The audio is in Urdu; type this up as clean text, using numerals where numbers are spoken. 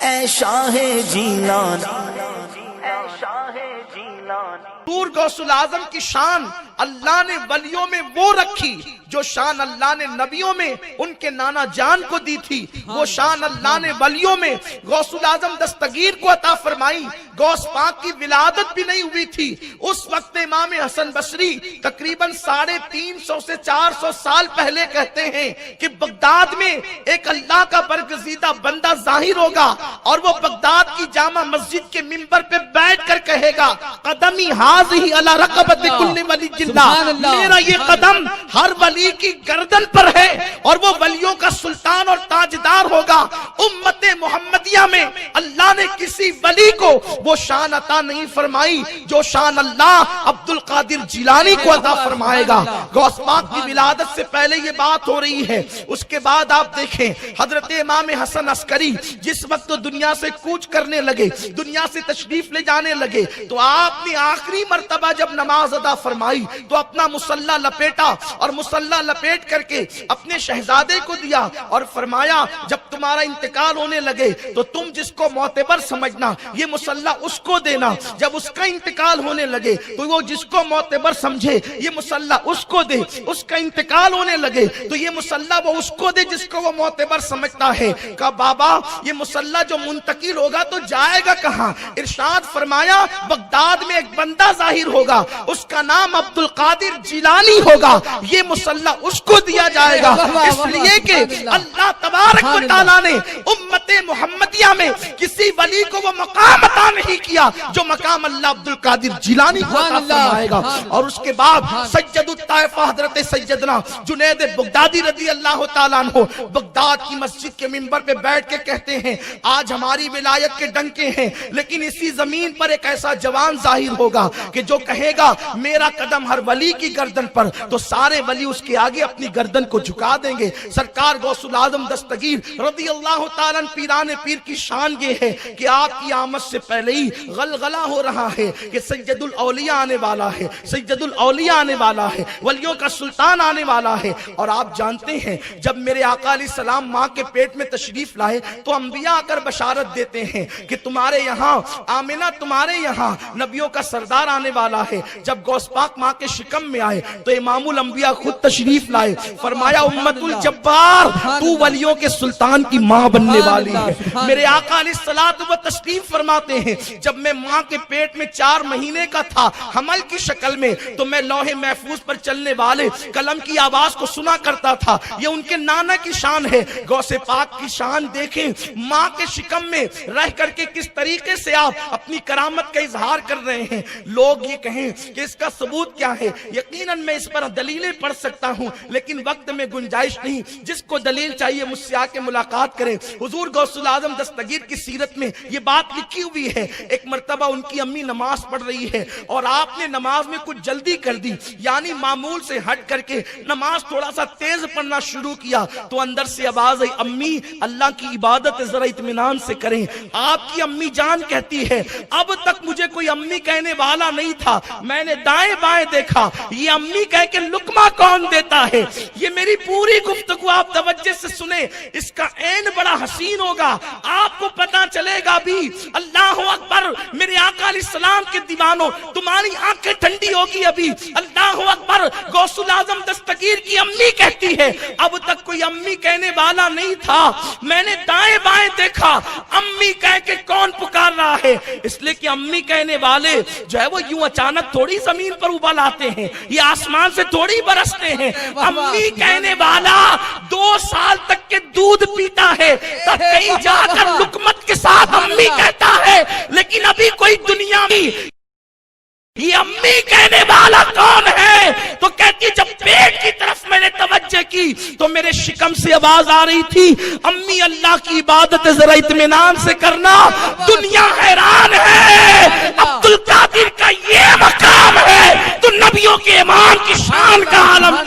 اے شاہ جیلان، حضور غوث العظم کی شان اللہ نے ولیوں میں وہ رکھی جو شان اللہ نے نبیوں میں ان کے نانا جان کو دی تھی، وہ شان اللہ نے ولیوں میں غوث العظم دستگیر کو عطا فرمائی۔ غوث پاک کی ولادت بھی نہیں ہوئی تھی اس وقت امام حسن بصری تقریباً 350 سے 400 سال پہلے کہتے ہیں کہ بغداد میں ایک اللہ کا برگزیدہ بندہ ظاہر ہوگا اور وہ بغداد کی جامع مسجد کے منبر پہ بیٹھ کر کہے گا قدمی حاضی علی رقبت کل ولی اللہ، میرا یہ قدم ہر ولی کی گردن پر ہے، اور وہ ولیوں کا سلطان اور تاجدار ہوگا۔ امت محمدیہ میں اللہ نے کسی ولی کو وہ شان عطا نہیں فرمائی جو شان اللہ عبد القادر جیلانی کو عطا فرمائے گا۔ غوث پاک کی ولادت سے پہلے یہ بات ہو رہی ہے، اس کے بعد آپ دیکھیں حضرت امام حسن عسکری جس وقت دنیا سے کوچ کرنے لگے، دنیا سے تشریف لے جانے لگے، تو آپ نے آخری مرتبہ جب نماز ادا فرمائی تو اپنا مسلح لپیٹا اور مسلح لپیٹ کر کے اپنے شہزادے کو دیا اور فرمایا جب تمہارا انتقال ہونے لگے تو تم جس کو معتبر سمجھنا یہ مسلح اس کو دینا، جب اس کا انتقال ہونے لگے تو وہ جس کو معتبر سمجھے یہ مسلح اس کو دے، اس کا انتقال ہونے لگے تو یہ مسلح وہ اس کو دے جس کو وہ معتبر سمجھتا ہے۔ کہا بابا یہ مسلح جو منتقل ہوگا تو جائے گا کہاں؟ ارشاد فرمایا بغداد میں ایک بندہ ظاہر ہوگا، اس کا نام عبد القادر جیلانی ہوگا، یہ مسلح اس کو دیا جائے گا، اس لیے کہ اللہ تبارک و تعالیٰ نے امت محمدیہ میں کسی ولی کو وہ مقام عطا نہیں کیا جو مقام اللہ عبد القادر جیلانی کو عطا فرمائے گا۔ اور اس کے بعد سید الطائفہ حضرت سیدنا جنید بغدادی رضی اللہ تعالیٰ عنہ بغداد کی مسجد کے منبر پہ بیٹھ کے کہتے ہیں آج ہماری ولایت کے ڈنکے ہیں، لیکن اسی زمین پر ایک ایسا جوان ظاہر ہوگا کہ جو کہے گا میرا قدم ہر ولی کی گردن پر، تو سارے ولی اس کے آگے اپنی گردن کو جھکا دیں گے۔ سرکار غوث العظم دستگیر رضی اللہ تعالیٰ پیران پیر کی شان یہ ہے کہ آپ کی آمد سے پہلے ہی غلغلہ ہو رہا ہے کہ سید الاولیاء آنے والا ہے، سید الاولیاء آنے والا ہے، ولیوں کا سلطان آنے والا ہے۔ اور آپ جانتے ہیں جب میرے آقا علیہ السلام ماں کے پیٹ میں تشریف لائے تو انبیاء آ کر بشارت دیتے ہیں کہ تمہارے یہاں آمنہ تمہارے یہاں نبیوں کا سردار آنے والا ہے۔ جب غوث پاک ماں کے شکم میں آئے تو امام الانبیاء خود تشریف لائے، فرمایا امت الجبار تو ولیوں کے سلطان کی ماں بننے والی ہے۔ میرے آقا علیہ الصلوۃ و تشریف فرماتے ہیں جب میں ماں کے پیٹ میں 4 مہینے کا تھا حمل کی شکل میں تو میں لوح محفوظ پر چلنے والے قلم کی آواز کو سنا کرتا تھا، یہ ان کے نانا کی شان ہے۔ غوث پاک کی شان دیکھیں، ماں کے شکم میں رہ کر کے کس طریقے سے آپ اپنی کرامت کا اظہار کر رہے ہیں۔ لوگ یہ کہیں کہ اس کا ثبوت کیا ہے، یقیناً میں اس پر دلیلیں پڑھ سکتا ہوں لیکن وقت میں گنجائش نہیں، جس کو دلیل چاہیے مجھ سے آ کے ملاقات کریں۔ حضور غوث العظم دستگیر کی سیرت میں یہ بات لکھی ہوئی ہے، ایک مرتبہ ان کی امی نماز پڑھ رہی ہے اور آپ نے نماز میں کچھ جلدی کر دی، یعنی معمول سے ہٹ کر کے نماز تھوڑا سا تیز پڑھنا شروع کیا تو اندر سے آواز آئی امی اللہ کی عبادت ذرا اطمینان سے کریں۔ آپ کی امی جان کہتی ہے اب تک مجھے کوئی امی کہنے والا نہیں تھا، میں نے دائیں بائیں دیکھا یہ امی کہہ کے لقمہ کون دیتا ہے۔ یہ میری پوری گفتگو آپ توجہ سے سنیں، اس کا عین بڑا حسین ہوگا، آپ کو پتا چلے گا بھی۔ اللہ اکبر، میرے آقا علیہ السلام کے دیوانوں تمہاری آنکھیں ٹھنڈی ہوگی ابھی۔ اللہ اکبر، غوث العظم دستگیر کی امی کہتی ہے اب تک کوئی امی کہنے والا نہیں تھا، میں نے دائیں بائیں دیکھا امی کہہ کے کون پکار رہا ہے، اس لیے کہ امی کہنے والے جو ہے وہ یوں اچانک تھوڑی زمین پر ابل آتے ہیں، یہ آسمان سے تھوڑی برستے ہیں۔ امی کہنے والا 2 سال تک کے دودھ پیتا ہے تب کہیں جا کر لقمت کے ساتھ امی کہتا ہے، لیکن ابھی کوئی دنیا میں یہ امی کہنے والا کون ہے؟ تو کہتی جب پیٹ کی طرف میں نے توجہ کی تو میرے شکم سے آواز آ رہی تھی امی اللہ کی عبادت ذرا اطمینان سے کرنا، دنیا حیران ہے، عبد القادر کا یہ مقام ہے تو نبیوں کے امام کی شان کا عالم